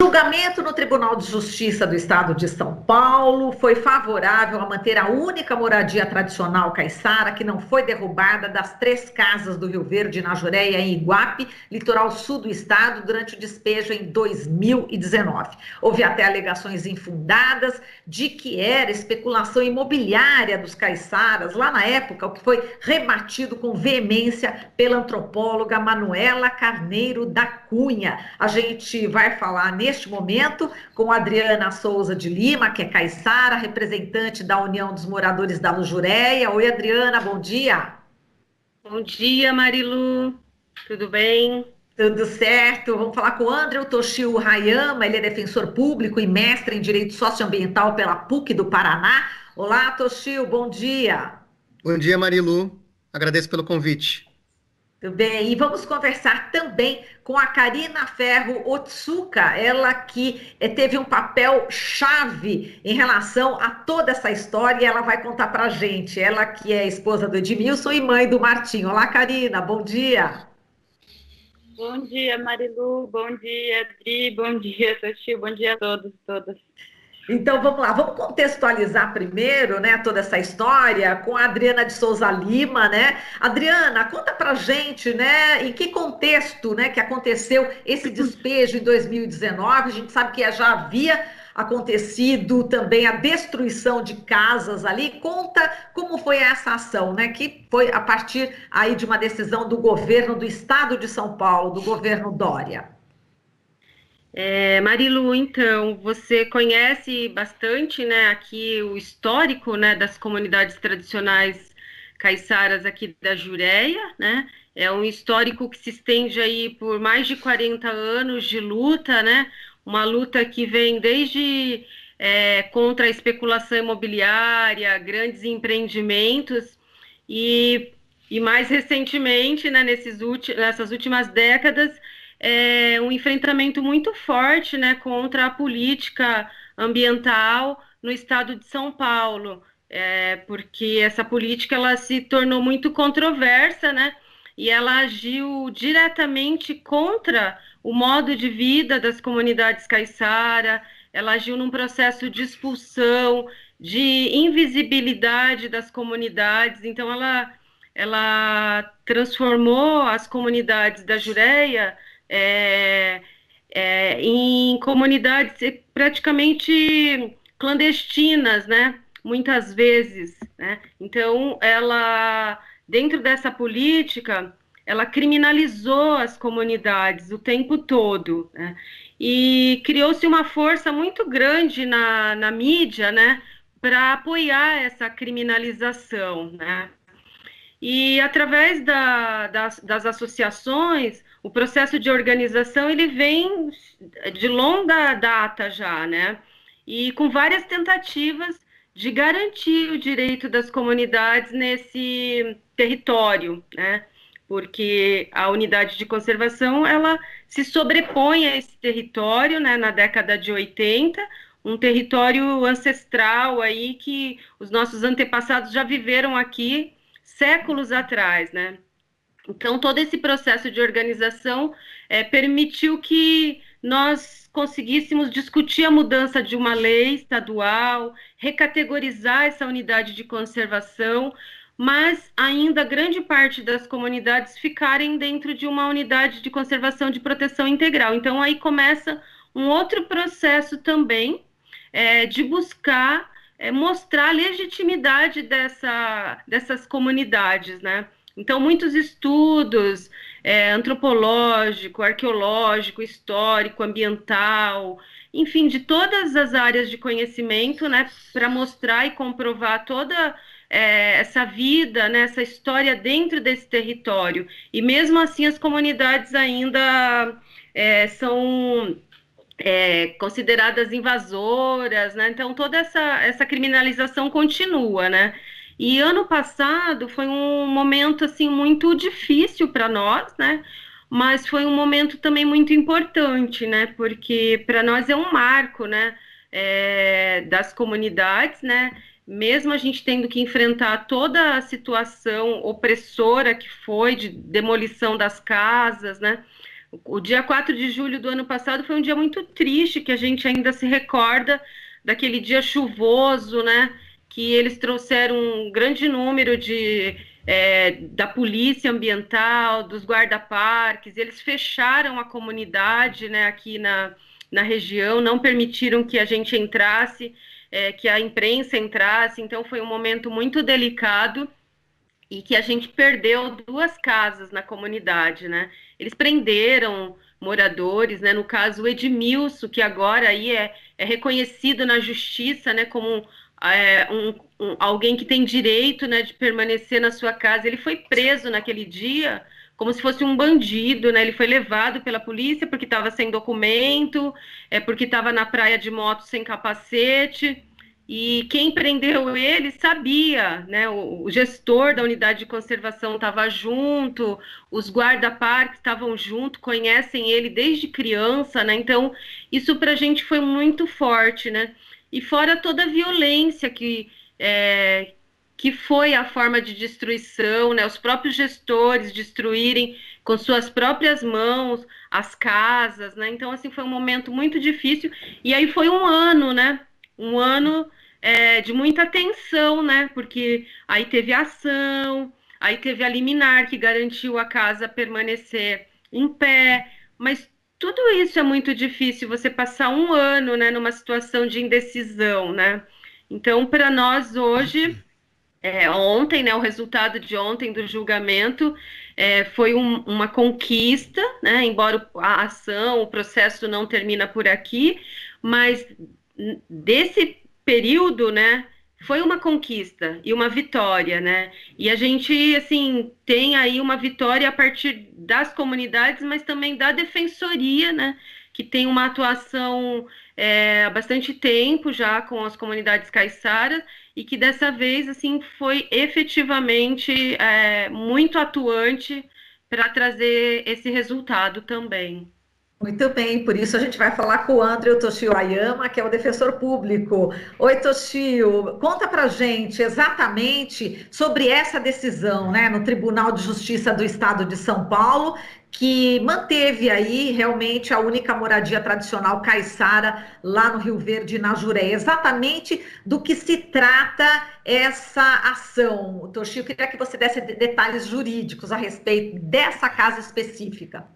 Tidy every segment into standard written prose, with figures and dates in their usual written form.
julgamento no Tribunal de Justiça do Estado de São Paulo foi favorável a manter a única moradia tradicional caiçara que não foi derrubada das 3 casas do Rio Verde, na Jureia, em Iguape, litoral sul do estado, durante o despejo em 2019. Houve até alegações infundadas de que era especulação imobiliária dos caiçaras, lá na época, o que foi rebatido com veemência pela antropóloga Manuela Carneiro da Cunha. A gente vai falar neste momento com Adriana Souza de Lima, que é caiçara, representante da União dos Moradores da Lujureia. Oi, Adriana, bom dia. Bom dia, Marilu. Tudo bem? Tudo certo? Vamos falar com o André Toshio Hayama, ele é defensor público e mestre em Direito Socioambiental pela PUC do Paraná. Olá, Toshio, bom dia. Bom dia, Marilu. Agradeço pelo convite. Tudo bem, e vamos conversar também com a Karina Ferro Otsuka, ela que teve um papel chave em relação a toda essa história, e ela vai contar para a gente, ela que é esposa do Edmilson e mãe do Martinho. Olá, Karina, bom dia. Bom dia, Marilu, bom dia, Adri, bom dia, Toshio, bom dia a todos e todas. Então vamos lá, vamos contextualizar primeiro, né, toda essa história com a Adriana de Souza Lima, né? Adriana, conta pra gente, né, em que contexto, né, que aconteceu esse despejo em 2019. A gente sabe que já havia acontecido também a destruição de casas ali. Conta como foi essa ação, né, que foi a partir aí de uma decisão do governo do estado de São Paulo, do governo Dória. Marilu, então, você conhece bastante, né, aqui o histórico, né, das comunidades tradicionais caiçaras aqui da Jureia, né? É um histórico que se estende aí por mais de 40 anos de luta, né? Uma luta que vem desde contra a especulação imobiliária, grandes empreendimentos e mais recentemente, né, nessas últimas décadas, um enfrentamento muito forte, né, contra a política ambiental no estado de São Paulo, porque essa política ela se tornou muito controversa, né, e ela agiu diretamente contra o modo de vida das comunidades caiçara, ela agiu num processo de expulsão, de invisibilidade das comunidades. Então ela transformou as comunidades da Jureia em comunidades praticamente clandestinas, né? Muitas vezes, né? Então, dentro dessa política, ela criminalizou as comunidades o tempo todo, né? E criou-se uma força muito grande na mídia, né? Para apoiar essa criminalização, né? E através das associações, o processo de organização ele vem de longa data já, né? E com várias tentativas de garantir o direito das comunidades nesse território, né? Porque a unidade de conservação ela se sobrepõe a esse território, né? Na década de 80, um território ancestral aí que os nossos antepassados já viveram aqui séculos atrás, né? Então, todo esse processo de organização permitiu que nós conseguíssemos discutir a mudança de uma lei estadual, recategorizar essa unidade de conservação, mas ainda grande parte das comunidades ficarem dentro de uma unidade de conservação de proteção integral. Então, aí começa um outro processo também de buscar mostrar a legitimidade dessas comunidades, né? Então, muitos estudos antropológico, arqueológico, histórico, ambiental, enfim, de todas as áreas de conhecimento, né, para mostrar e comprovar toda essa vida, né, essa história dentro desse território. E mesmo assim, as comunidades ainda são consideradas invasoras, né? Então toda essa criminalização continua, né? E ano passado foi um momento assim muito difícil para nós, né? Mas foi um momento também muito importante, né? Porque para nós é um marco, né? Das comunidades, né? Mesmo a gente tendo que enfrentar toda a situação opressora que foi de demolição das casas, né? O dia 4 de julho do ano passado foi um dia muito triste, que a gente ainda se recorda daquele dia chuvoso, né? Que eles trouxeram um grande número da polícia ambiental, dos guarda-parques, eles fecharam a comunidade, né, aqui na região, não permitiram que a gente entrasse, que a imprensa entrasse, então foi um momento muito delicado e que a gente perdeu 2 casas na comunidade, né? Eles prenderam moradores, né? No caso, o Edmilson, que agora aí é reconhecido na justiça, né, como alguém que tem direito, né, de permanecer na sua casa. Ele foi preso naquele dia como se fosse um bandido, né? Ele foi levado pela polícia porque estava sem documento, porque estava na praia de moto sem capacete. E quem prendeu ele sabia, né? O gestor da unidade de conservação estava junto, os guarda-parques estavam junto, conhecem ele desde criança, né? Então, isso para a gente foi muito forte, né? E fora toda a violência que foi a forma de destruição, né? Os próprios gestores destruírem com suas próprias mãos as casas, né? Então, assim, foi um momento muito difícil. E aí foi um ano, né? Um ano de muita tensão, né? Porque aí teve a ação, aí teve a liminar que garantiu a casa permanecer em pé, mas tudo isso é muito difícil, você passar um ano, né, numa situação de indecisão, né? Então, para nós hoje, ontem, né, o resultado de ontem do julgamento foi uma conquista, né? Embora a ação, o processo não termina por aqui, mas desse período, né, foi uma conquista e uma vitória, né? E a gente, assim, tem aí uma vitória a partir das comunidades, mas também da defensoria, né, que tem uma atuação há bastante tempo já com as comunidades caiçaras e que dessa vez, assim, foi efetivamente muito atuante para trazer esse resultado também. Muito bem, por isso a gente vai falar com o André Toshio Ayama, que é o defensor público. Oi, Toshio, conta pra gente exatamente sobre essa decisão, né, no Tribunal de Justiça do Estado de São Paulo, que manteve aí realmente a única moradia tradicional caiçara lá no Rio Verde, na Jureia. Exatamente do que se trata essa ação. Toshio, queria que você desse detalhes jurídicos a respeito dessa casa específica.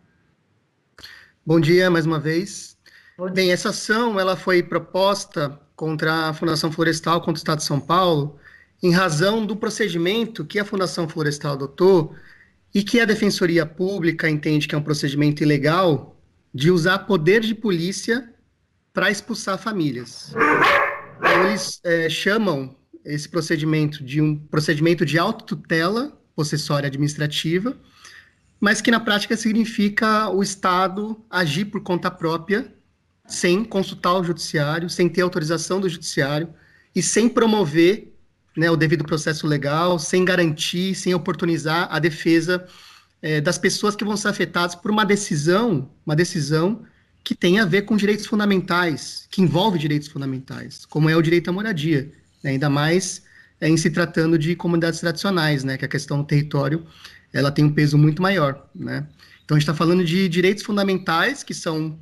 Bom dia, mais uma vez. Bom dia. Bem, essa ação ela foi proposta contra a Fundação Florestal, contra o Estado de São Paulo, em razão do procedimento que a Fundação Florestal adotou e que a Defensoria Pública entende que é um procedimento ilegal de usar poder de polícia para expulsar famílias. Então, eles chamam esse procedimento de um procedimento de autotutela possessória administrativa, mas que na prática significa o Estado agir por conta própria, sem consultar o judiciário, sem ter autorização do judiciário e sem promover, né, o devido processo legal, sem garantir, sem oportunizar a defesa das pessoas que vão ser afetadas por uma decisão que tem a ver com direitos fundamentais, que envolve direitos fundamentais, como é o direito à moradia, né, ainda mais em se tratando de comunidades tradicionais, né, que a questão do território ela tem um peso muito maior, né? Então, a gente está falando de direitos fundamentais que são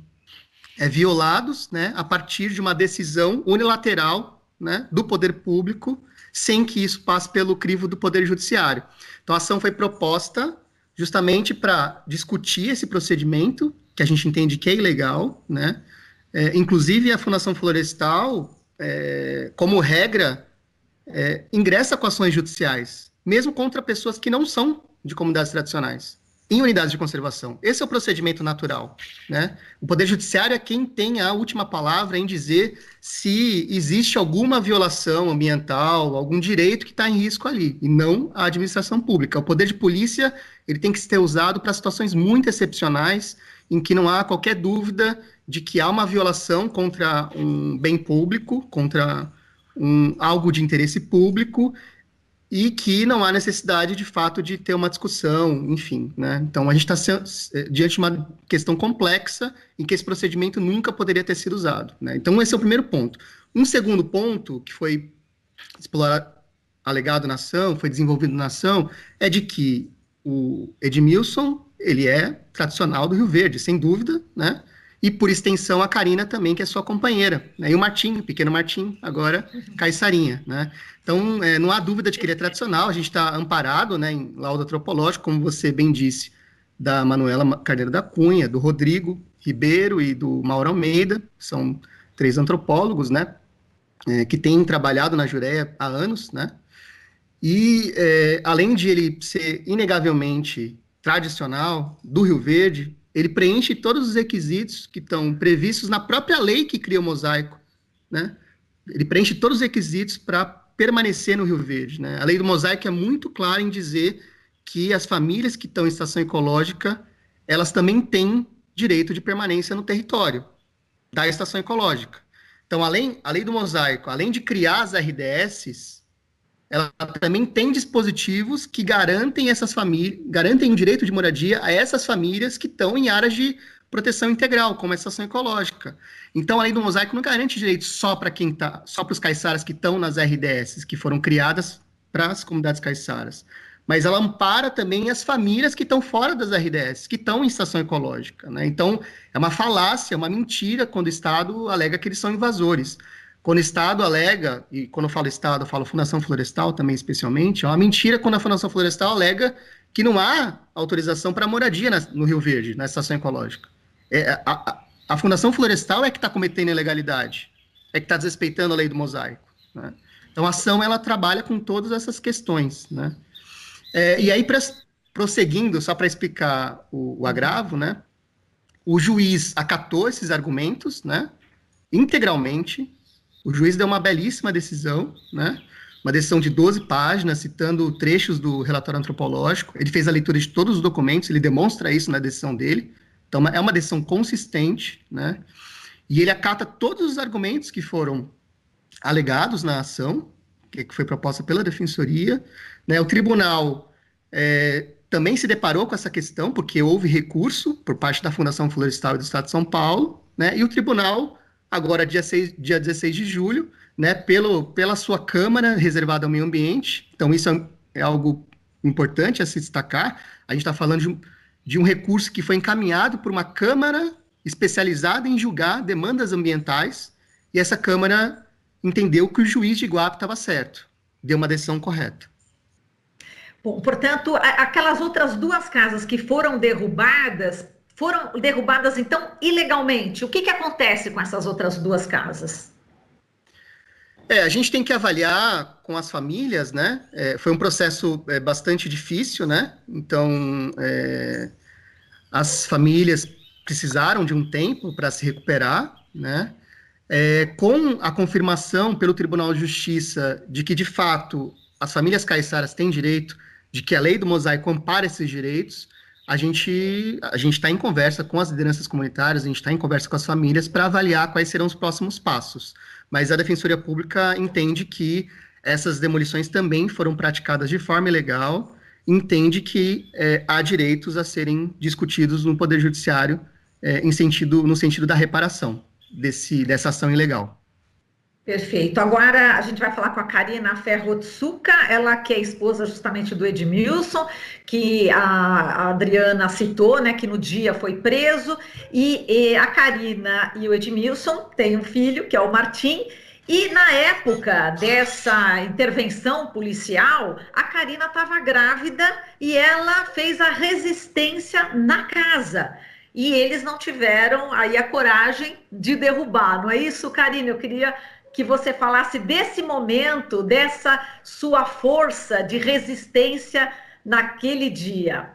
violados, né, a partir de uma decisão unilateral, né, do poder público, sem que isso passe pelo crivo do poder judiciário. Então, a ação foi proposta justamente para discutir esse procedimento, que a gente entende que é ilegal, né? Inclusive, a Fundação Florestal, como regra, ingressa com ações judiciais, mesmo contra pessoas que não são de comunidades tradicionais, em unidades de conservação. Esse é o procedimento natural, né? O Poder Judiciário é quem tem a última palavra em dizer se existe alguma violação ambiental, algum direito que está em risco ali, e não a administração pública. O poder de polícia ele tem que ser usado para situações muito excepcionais, em que não há qualquer dúvida de que há uma violação contra um bem público, contra algo de interesse público, e que não há necessidade, de fato, de ter uma discussão, enfim, né? Então, a gente está diante de uma questão complexa em que esse procedimento nunca poderia ter sido usado, né? Então, esse é o primeiro ponto. Um segundo ponto, que foi explorado, alegado na ação, foi desenvolvido na ação, é de que o Edmilson ele é tradicional do Rio Verde, sem dúvida, né? E por extensão a Karina também, que é sua companheira, né? E o Martim, o pequeno Martim, agora Caiçarinha, né? Então, não há dúvida de que ele é tradicional, a gente está amparado, né, em laudo antropológico, como você bem disse, da Manuela Carneiro da Cunha, do Rodrigo Ribeiro e do Mauro Almeida, são 3 antropólogos, né, que têm trabalhado na Jureia há anos, né? E, além de ele ser inegavelmente tradicional do Rio Verde, ele preenche todos os requisitos que estão previstos na própria lei que cria o mosaico, né? Ele preenche todos os requisitos para permanecer no Rio Verde, né? A lei do mosaico é muito clara em dizer que as famílias que estão em estação ecológica, elas também têm direito de permanência no território da estação ecológica. Então, a lei do mosaico, além de criar as RDSs, ela também tem dispositivos que garantem essas famílias, garantem o direito de moradia a essas famílias que estão em áreas de proteção integral, como a estação ecológica. Então, a lei do mosaico não garante direito só para quem tá, só para os caiçaras que estão nas RDS, que foram criadas para as comunidades caiçaras, mas ela ampara também as famílias que estão fora das RDS, que estão em estação ecológica, né? Então, é uma falácia, uma mentira quando o Estado alega que eles são invasores. Quando o Estado alega, e quando eu falo Estado, eu falo Fundação Florestal também especialmente, é uma mentira quando a Fundação Florestal alega que não há autorização para moradia no Rio Verde, na estação ecológica. A Fundação Florestal é que está cometendo ilegalidade, é que está desrespeitando a lei do mosaico, né? Então, a ação, ela trabalha com todas essas questões, né? E aí, prosseguindo, só para explicar o agravo, né? O juiz acatou esses argumentos, né? Integralmente. O juiz deu uma belíssima decisão, né? Uma decisão de 12 páginas, citando trechos do relatório antropológico. Ele fez a leitura de todos os documentos, ele demonstra isso na decisão dele. Então, é uma decisão consistente, né? E ele acata todos os argumentos que foram alegados na ação, que foi proposta pela Defensoria, né? O tribunal também se deparou com essa questão, porque houve recurso por parte da Fundação Florestal e do Estado de São Paulo, né? E o tribunal, agora dia 16 de julho, né, pela sua Câmara reservada ao meio ambiente, então isso é algo importante a se destacar, a gente está falando de um recurso que foi encaminhado por uma Câmara especializada em julgar demandas ambientais, e essa Câmara entendeu que o juiz de Iguape estava certo, deu uma decisão correta. Bom, portanto, aquelas outras 2 casas que foram derrubadas, então, ilegalmente. O que acontece com essas outras 2 casas? A gente tem que avaliar com as famílias, né? Foi um processo bastante difícil, né? Então, as famílias precisaram de um tempo para se recuperar, né? Com a confirmação pelo Tribunal de Justiça de que, de fato, as famílias caiçaras têm direito, de que a lei do mosaico ampara esses direitos, a gente está em conversa com as lideranças comunitárias, a gente está em conversa com as famílias para avaliar quais serão os próximos passos. Mas a Defensoria Pública entende que essas demolições também foram praticadas de forma ilegal, entende que há direitos a serem discutidos no Poder Judiciário no sentido da reparação dessa ação ilegal. Perfeito. Agora a gente vai falar com a Karina Ferro-Tsuka, ela que é esposa justamente do Edmilson, que a Adriana citou, né, que no dia foi preso, e a Karina e o Edmilson têm um filho, que é o Martim, e na época dessa intervenção policial, a Karina estava grávida e ela fez a resistência na casa. E eles não tiveram aí a coragem de derrubar, não é isso, Karina? Eu queria que você falasse desse momento, dessa sua força de resistência naquele dia.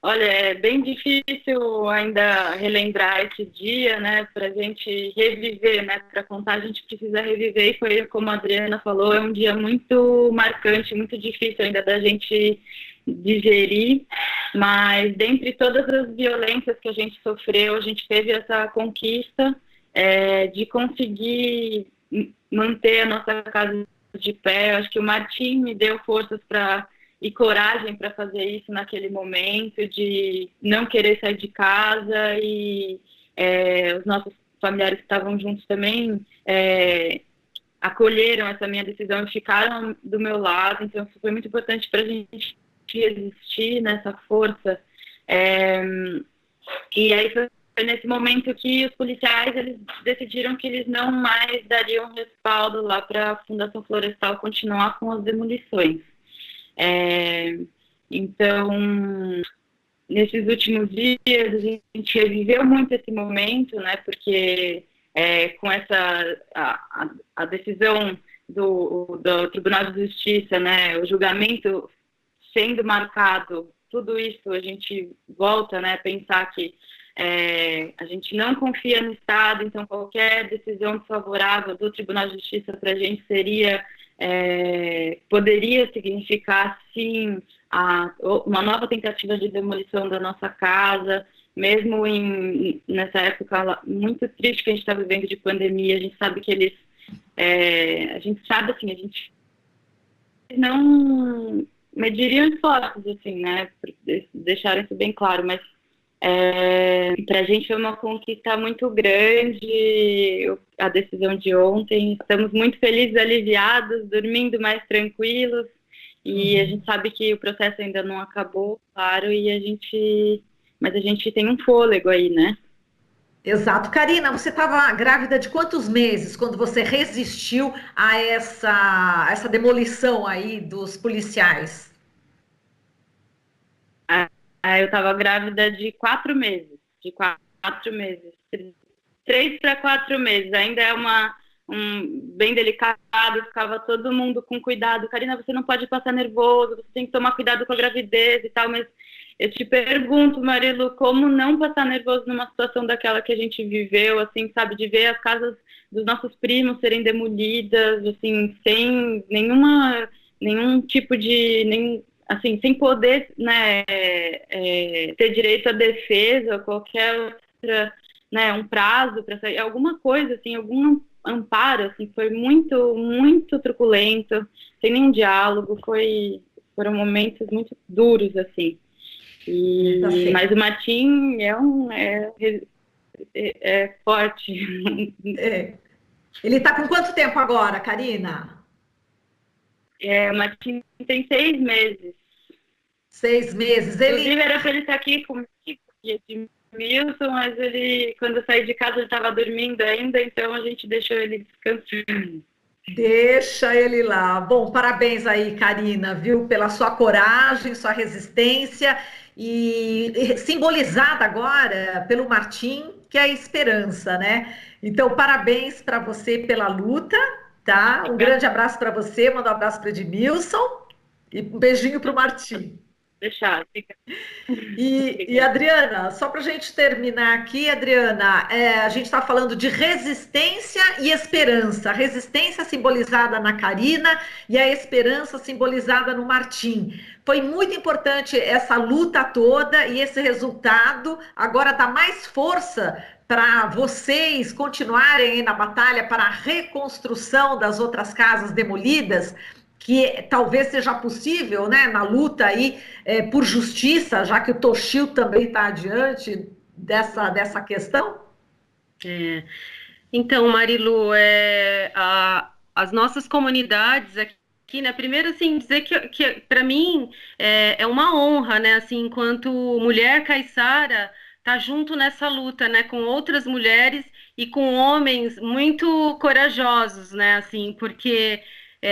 Olha, é bem difícil ainda relembrar esse dia, né, para a gente reviver, né, para contar a gente precisa reviver, e foi como a Adriana falou, é um dia muito marcante, muito difícil ainda da gente digerir, mas dentre todas as violências que a gente sofreu, a gente teve essa conquista de conseguir manter a nossa casa de pé. Acho que o Martim me deu forças e coragem para fazer isso naquele momento, de não querer sair de casa, e os nossos familiares que estavam juntos também acolheram essa minha decisão e ficaram do meu lado, então isso foi muito importante para a gente resistir nessa força. E aí foi nesse momento que os policiais eles decidiram que eles não mais dariam respaldo lá para a Fundação Florestal continuar com as demolições. Então, nesses últimos dias, a gente reviveu muito esse momento, né, porque com a decisão do Tribunal de Justiça, né, o julgamento sendo marcado, tudo isso a gente volta, né, a pensar que a gente não confia no Estado, então qualquer decisão desfavorável do Tribunal de Justiça para a gente poderia significar, sim, uma nova tentativa de demolição da nossa casa, mesmo nessa época muito triste que a gente está vivendo de pandemia. A gente sabe que a gente sabe, assim, a gente não mediriam esforços, assim, né, deixaram isso bem claro, mas para a gente foi uma conquista muito grande a decisão de ontem. Estamos muito felizes, aliviados, dormindo mais tranquilos, e a gente sabe que o processo ainda não acabou, claro, mas a gente tem um fôlego aí, né? Exato. Karina, você estava grávida de quantos meses quando você resistiu a essa demolição aí dos policiais? Eu estava grávida de 4 meses. 3 para 4 meses. Ainda é bem delicado, ficava todo mundo com cuidado. Karina, você não pode passar nervoso, você tem que tomar cuidado com a gravidez e tal, mas eu te pergunto, Marilu, como não passar nervoso numa situação daquela que a gente viveu, assim, sabe, de ver as casas dos nossos primos serem demolidas, assim, sem nenhum tipo de... assim, sem poder, né, ter direito à defesa, qualquer outra, né, um prazo para sair, alguma coisa, assim, algum amparo, assim, foi muito, muito truculento, sem nenhum diálogo, foram momentos muito duros, assim. Mas o Martim é forte. Ele está com quanto tempo agora, Karina? O Martim tem 6 meses. 6 meses. Inclusive, era para ele estar aqui comigo, Edmilson, mas quando eu saí de casa, ele estava dormindo ainda, então a gente deixou ele descansando. Deixa ele lá. Bom, parabéns aí, Karina, viu, pela sua coragem, sua resistência e simbolizada agora pelo Martim, que é a esperança, né? Então, parabéns para você pela luta, tá? Um grande abraço para você, manda um abraço para Edmilson e um beijinho para o Martim. Deixar. E Adriana, só para a gente terminar aqui, Adriana, a gente está falando de resistência e esperança. A resistência simbolizada na Karina e a esperança simbolizada no Martim. Foi muito importante essa luta toda e esse resultado agora dá mais força para vocês continuarem aí na batalha para a reconstrução das outras casas demolidas, que talvez seja possível, né, na luta aí por justiça, já que o Toshio também está adiante dessa questão? Então, Marilu, as nossas comunidades aqui, né, primeiro, assim, dizer que para mim é uma honra, né, assim, enquanto mulher caiçara, tá junto nessa luta, né, com outras mulheres e com homens muito corajosos, né, assim, porque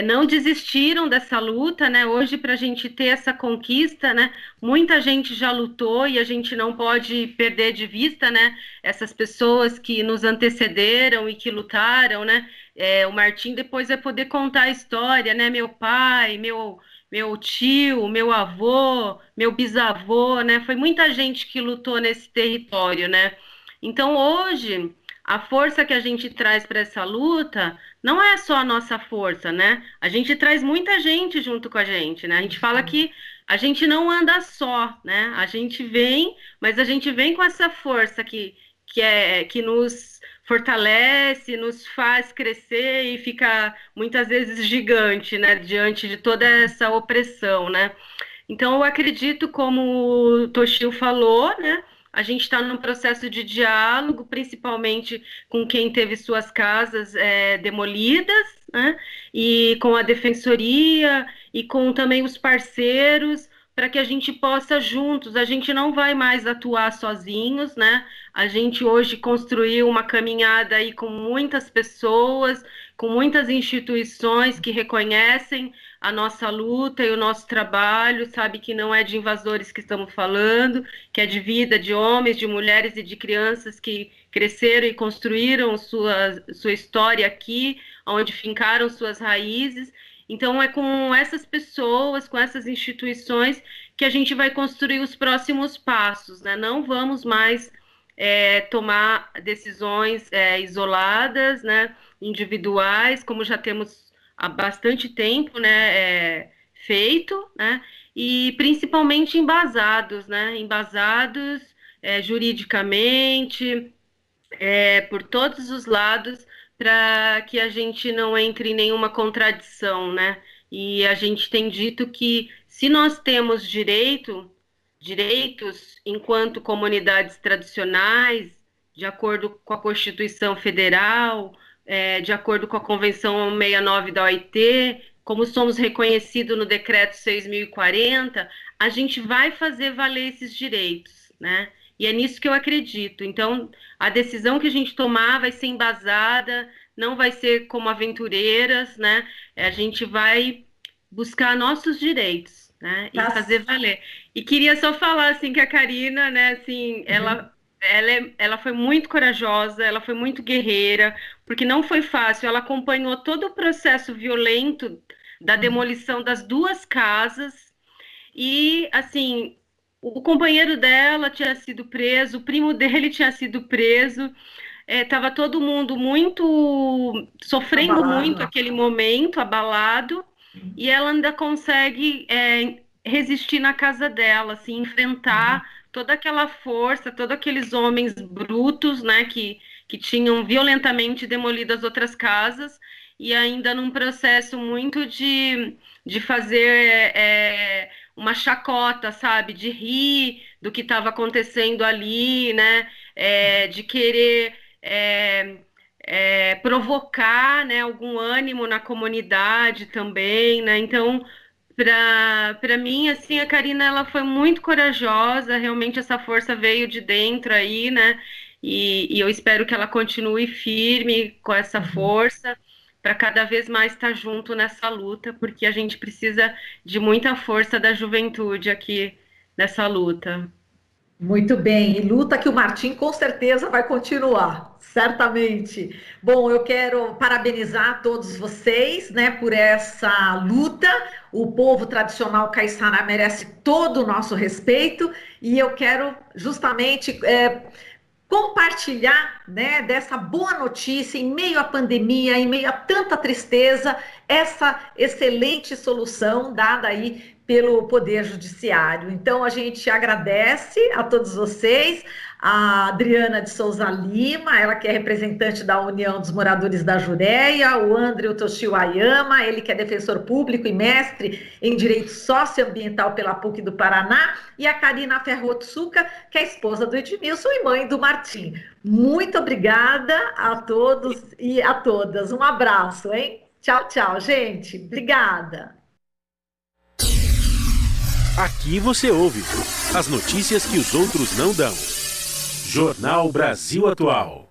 não desistiram dessa luta, né? Hoje, para a gente ter essa conquista, né? Muita gente já lutou e a gente não pode perder de vista, né? Essas pessoas que nos antecederam e que lutaram, né? O Martim depois vai poder contar a história, né? Meu pai, meu tio, meu avô, meu bisavô, né? Foi muita gente que lutou nesse território, né? Então, hoje, a força que a gente traz para essa luta não é só a nossa força, né? A gente traz muita gente junto com a gente, né? A gente fala que a gente não anda só, né? A gente vem, mas a gente vem com essa força que nos fortalece, nos faz crescer e fica muitas vezes gigante, né? Diante de toda essa opressão, né? Então, eu acredito, como o Toshio falou, né? A gente está num processo de diálogo, principalmente com quem teve suas casas demolidas, né? E com a defensoria e com também os parceiros, para que a gente possa juntos, a gente não vai mais atuar sozinhos, né? A gente hoje construiu uma caminhada aí com muitas pessoas, com muitas instituições que reconhecem a nossa luta e o nosso trabalho, sabe que não é de invasores que estamos falando, que é de vida de homens, de mulheres e de crianças que cresceram e construíram sua história aqui, onde fincaram suas raízes. Então, é com essas pessoas, com essas instituições, que a gente vai construir os próximos passos, né? Não vamos mais tomar decisões isoladas, né? Individuais, como já temos há bastante tempo, né? Feito, né? E principalmente embasados, né? Embasados juridicamente, por todos os lados, para que a gente não entre em nenhuma contradição, né? E a gente tem dito que se nós temos direitos enquanto comunidades tradicionais, de acordo com a Constituição Federal, de acordo com a Convenção 69 da OIT, como somos reconhecidos no Decreto 6.040, a gente vai fazer valer esses direitos, né? E é nisso que eu acredito. Então, a decisão que a gente tomar vai ser embasada, não vai ser como aventureiras, né? A gente vai buscar nossos direitos, né? E fazer valer. E queria só falar, assim, que a Karina, né, assim, ela foi muito corajosa, ela foi muito guerreira, porque não foi fácil. Ela acompanhou todo o processo violento da demolição das 2 casas e, assim, o companheiro dela tinha sido preso, o primo dele tinha sido preso, estava todo mundo muito sofrendo abalado, muito aquele momento, abalado, e ela ainda consegue resistir na casa dela, assim, enfrentar toda aquela força, todos aqueles homens brutos, né, que tinham violentamente demolido as outras casas, e ainda num processo muito de fazer uma chacota, sabe, de rir do que estava acontecendo ali, né, de querer provocar, né, algum ânimo na comunidade também, né. Então, para mim, assim, a Karina, ela foi muito corajosa, realmente essa força veio de dentro aí, né, e eu espero que ela continue firme com essa força, para cada vez mais estar junto nessa luta, porque a gente precisa de muita força da juventude aqui nessa luta. Muito bem, e luta que o Martim com certeza vai continuar, certamente. Bom, eu quero parabenizar todos vocês, né, por essa luta. O povo tradicional caiçara merece todo o nosso respeito e eu quero justamente compartilhar, né, dessa boa notícia em meio à pandemia, em meio a tanta tristeza, essa excelente solução dada aí pelo Poder Judiciário. Então, a gente agradece a todos vocês, a Adriana de Souza Lima, ela que é representante da União dos Moradores da Jureia, o André Toshio Ayama, ele que é defensor público e mestre em Direito Socioambiental pela PUC do Paraná, e a Karina Ferro-Otsuka, que é esposa do Edmilson e mãe do Martim. Muito obrigada a todos e a todas. Um abraço, hein? Tchau, tchau, gente. Obrigada. Aqui você ouve as notícias que os outros não dão. Jornal Brasil Atual.